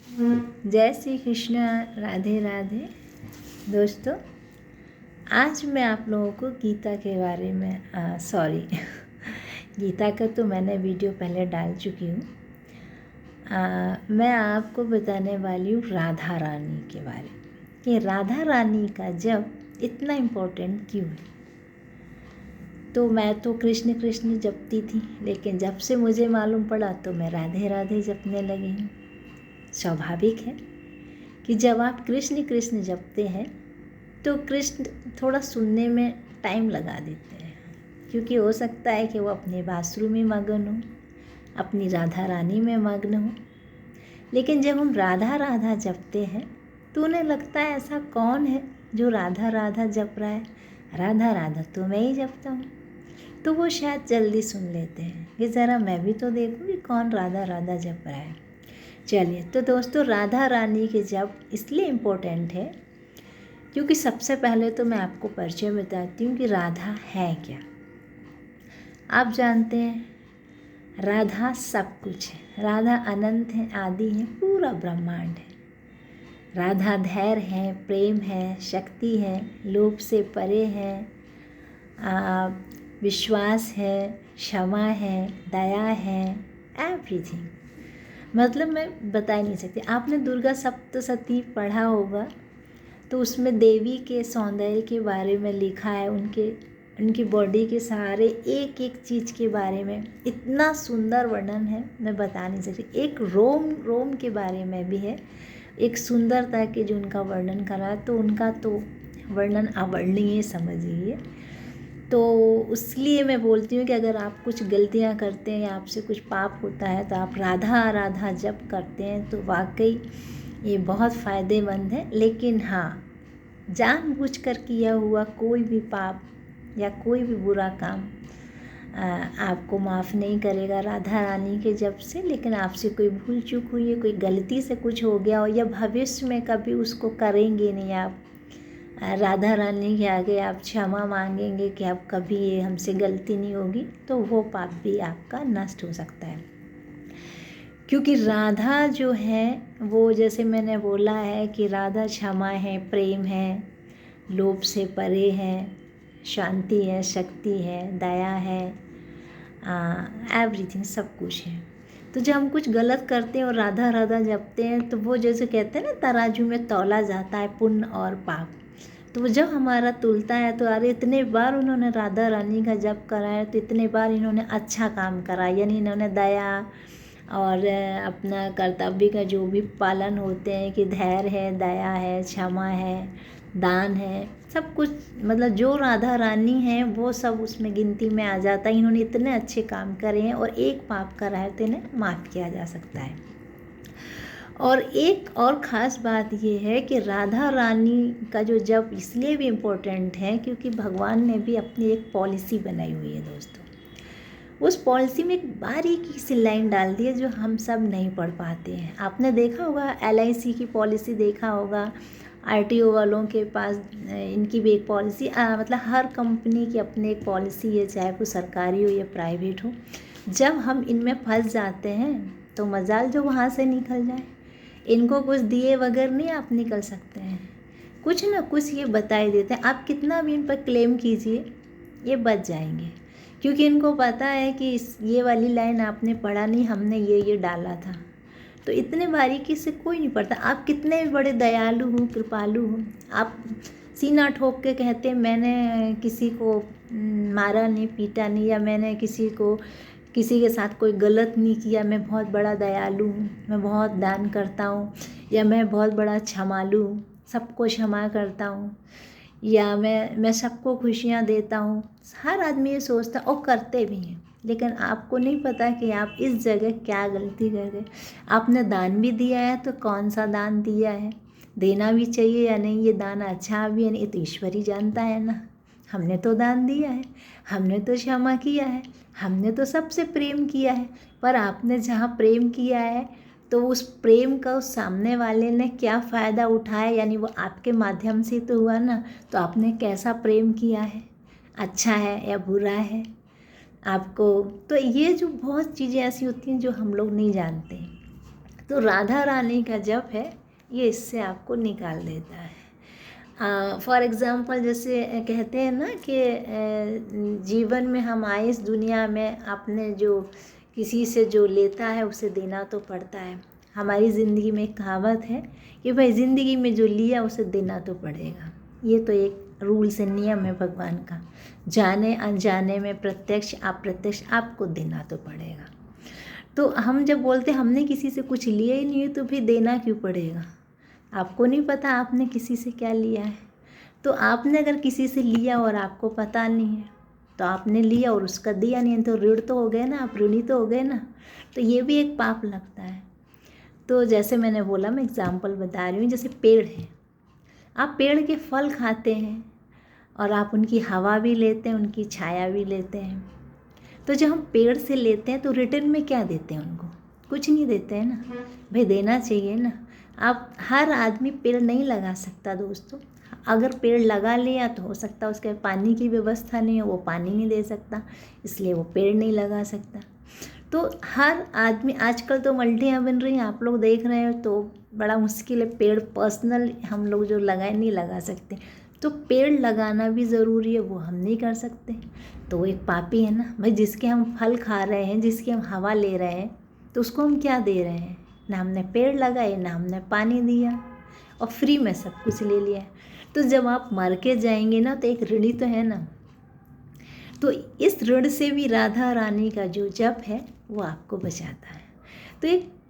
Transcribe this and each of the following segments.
जय श्री कृष्ण। राधे राधे। दोस्तों, आज मैं आप लोगों को गीता के बारे में गीता का तो मैंने वीडियो पहले डाल चुकी हूँ। मैं आपको बताने वाली हूँ राधा रानी के बारे में कि राधा रानी का जप इतना इम्पोर्टेंट क्यों है। तो मैं तो कृष्ण कृष्ण जपती थी, लेकिन जब से मुझे मालूम पड़ा तो मैं राधे राधे जपने लगी हूँ। स्वाभाविक है कि जब आप कृष्ण कृष्ण जपते हैं तो कृष्ण थोड़ा सुनने में टाइम लगा देते हैं, क्योंकि हो सकता है कि वो अपने बांसुरी में मगन हो, अपनी राधा रानी में मग्न हो। लेकिन जब हम राधा राधा जपते हैं तो उन्हें लगता है ऐसा कौन है जो राधा राधा जप रहा है, राधा राधा तो मैं ही जपता हूँ। तो वो शायद जल्दी सुन लेते हैं कि ज़रा मैं भी तो देखूँ कि कौन राधा राधा जप रहा है। चलिए, तो दोस्तों, राधा रानी के जप इसलिए इम्पोर्टेंट है क्योंकि सबसे पहले तो मैं आपको परिचय बताती हूँ कि राधा है क्या। आप जानते हैं राधा सब कुछ है। राधा अनंत है, आदि है, पूरा ब्रह्मांड है। राधा धैर्य है, प्रेम है, शक्ति है, लोभ से परे है, विश्वास है, क्षमा है, दया है, एवरीथिंग। मतलब मैं बता नहीं सकती। आपने दुर्गा सप्तशती पढ़ा होगा तो उसमें देवी के सौंदर्य के बारे में लिखा है, उनकी बॉडी के सहारे एक एक चीज़ के बारे में इतना सुंदर वर्णन है, मैं बता नहीं सकती। एक रोम के बारे में भी है, एक सुंदरता के जो उनका वर्णन करा है, तो उनका तो वर्णन अवर्णनीय समझिए। तो इसलिए मैं बोलती हूँ कि अगर आप कुछ गलतियाँ करते हैं या आपसे कुछ पाप होता है तो आप राधा राधा जप करते हैं तो वाकई ये बहुत फ़ायदेमंद है। लेकिन हाँ, जानबूझकर किया हुआ कोई भी पाप या कोई भी बुरा काम आपको माफ़ नहीं करेगा राधा रानी के जप से। लेकिन आपसे कोई भूल चूक हुई है, कोई गलती से कुछ हो गया हो, या भविष्य में कभी उसको करेंगे नहीं, आप राधा रानी के आगे आप क्षमा मांगेंगे कि अब कभी ये हमसे गलती नहीं होगी, तो वो पाप भी आपका नष्ट हो सकता है। क्योंकि राधा जो है वो, जैसे मैंने बोला है कि राधा क्षमा है, प्रेम है, लोभ से परे है, शांति है, शक्ति है, दया है, एवरीथिंग, सब कुछ है। तो जब हम कुछ गलत करते हैं और राधा राधा जपते हैं तो वो जैसे कहते हैं ना, तराजू में तौला जाता है पुण्य और पाप। तो जब हमारा तुलता है तो अरे इतने बार उन्होंने राधा रानी का जप करा है तो इतने बार इन्होंने अच्छा काम करा, यानी इन्होंने दया और अपना कर्तव्य का जो भी पालन होते हैं कि धैर्य है, दया है, क्षमा है, दान है, सब कुछ, मतलब जो राधा रानी है वो सब उसमें गिनती में आ जाता है। इन्होंने इतने अच्छे काम करे हैं और एक पाप करा है तो इन्हें माफ़ किया जा सकता है। और एक और ख़ास बात ये है कि राधा रानी का जो जप इसलिए भी इम्पोर्टेंट है क्योंकि भगवान ने भी अपनी एक पॉलिसी बनाई हुई है दोस्तों। उस पॉलिसी में एक बारीकी सी लाइन डाल दी है जो हम सब नहीं पढ़ पाते हैं। आपने देखा होगा LIC की पॉलिसी, देखा होगा RTO वालों के पास इनकी भी एक पॉलिसी, मतलब हर कंपनी की अपनी एक पॉलिसी है, चाहे वो सरकारी हो या प्राइवेट हो। जब हम इनमें फंस जाते हैं तो मजाल जो वहाँ से निकल जाए। इनको कुछ दिए बगैर नहीं आप निकल सकते हैं, कुछ ना कुछ ये बता ही देते हैं। आप कितना भी इन पर क्लेम कीजिए, ये बच जाएंगे, क्योंकि इनको पता है कि ये वाली लाइन आपने पढ़ा नहीं, हमने ये डाला था। तो इतने बारीकी से कोई नहीं पढ़ता। आप कितने भी बड़े दयालु हो, कृपालु हो, आप सीना ठोक के कहते हैं मैंने किसी को मारा नहीं, पीटा नहीं, या मैंने किसी के साथ कोई गलत नहीं किया, मैं बहुत बड़ा दयालु हूँ, मैं बहुत दान करता हूँ, या मैं बहुत बड़ा क्षमालु हूँ, सबको क्षमा करता हूँ, या मैं सबको खुशियाँ देता हूँ। हर आदमी ये सोचता और करते भी हैं, लेकिन आपको नहीं पता कि आप इस जगह क्या गलती कर गए। आपने दान भी दिया है तो कौन सा दान दिया है, देना भी चाहिए या नहीं, ये दान अच्छा भी है नहीं, तो ईश्वर ही जानता है ना। हमने तो दान दिया है, हमने तो क्षमा किया है, हमने तो सबसे प्रेम किया है। पर आपने जहाँ प्रेम किया है तो उस प्रेम का उस सामने वाले ने क्या फ़ायदा उठाया, यानी वो आपके माध्यम से तो हुआ ना। तो आपने कैसा प्रेम किया है, अच्छा है या बुरा है आपको। तो ये जो बहुत चीज़ें ऐसी होती हैं जो हम लोग नहीं जानते। तो राधा रानी का जप है, ये इससे आपको निकाल देता है। फॉर एग्ज़ाम्पल जैसे कहते हैं ना कि जीवन में हम आए इस दुनिया में, आपने जो किसी से जो लेता है उसे देना तो पड़ता है। हमारी ज़िंदगी में एक कहावत है कि भाई ज़िंदगी में जो लिया उसे देना तो पड़ेगा। ये तो एक रूल्स एंड नियम है भगवान का, जाने अनजाने में, प्रत्यक्ष अप्रत्यक्ष आपको देना तो पड़ेगा। तो हम जब बोलते हमने किसी से कुछ लिया ही नहीं है तो फिर देना क्यों पड़ेगा? आपको नहीं पता आपने किसी से क्या लिया है। तो आपने अगर किसी से लिया और आपको पता नहीं है तो आपने लिया और उसका दिया नहीं, तो ऋण तो हो गए ना, आप ऋणी तो हो गए ना। तो ये भी एक पाप लगता है। तो जैसे मैंने बोला, मैं एग्जाम्पल बता रही हूँ, जैसे पेड़ है, आप पेड़ के फल खाते हैं और आप उनकी हवा भी लेते हैं, उनकी छाया भी लेते हैं। तो जब हम पेड़ से लेते हैं तो रिटर्न में क्या देते हैं उनको? कुछ नहीं देते हैं ना। भाई देना चाहिए ना। आप हर आदमी पेड़ नहीं लगा सकता दोस्तों। अगर पेड़ लगा लिया तो हो सकता है उसके पानी की व्यवस्था नहीं है, वो पानी नहीं दे सकता, इसलिए वो पेड़ नहीं लगा सकता। तो हर आदमी, आजकल तो मल्टियाँ बन रही हैं, आप लोग देख रहे हो, तो बड़ा मुश्किल है पेड़ पर्सनल हम लोग जो लगाए नहीं लगा सकते। तो पेड़ लगाना भी ज़रूरी है, वो हम नहीं कर सकते, तो वो एक पापी है ना। भाई जिसके हम फल खा रहे हैं, जिसकी हम हवा ले रहे हैं, तो उसको हम क्या दे रहे हैं? ना हमने पेड़ लगाए, ना हमने पानी दिया, और फ्री में सब कुछ ले लिया। तो जब आप मर के जाएंगे ना तो एक ऋणी तो है ना। तो इस ऋण से भी राधा रानी का जो जप है वो आपको बचाता है। तो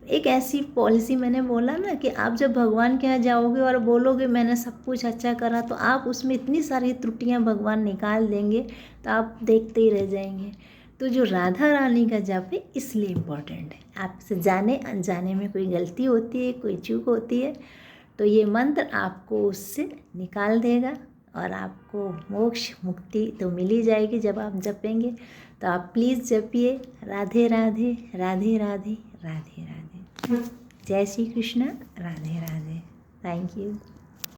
एक ऐसी पॉलिसी, मैंने बोला ना कि आप जब भगवान के यहाँ जाओगे और बोलोगे मैंने सब कुछ अच्छा करा, तो आप उसमें इतनी सारी त्रुटियां भगवान निकाल देंगे, तो आप देखते ही रह जाएंगे। तो जो राधा रानी का जप है इसलिए इम्पोर्टेंट है। आपसे जाने अनजाने में कोई गलती होती है, कोई चूक होती है, तो ये मंत्र आपको उससे निकाल देगा और आपको मोक्ष मुक्ति तो मिल ही जाएगी जब आप जपेंगे। तो आप प्लीज़ जपिए राधे राधे राधे राधे राधे राधे। जय श्री कृष्ण। राधे राधे। Thank you.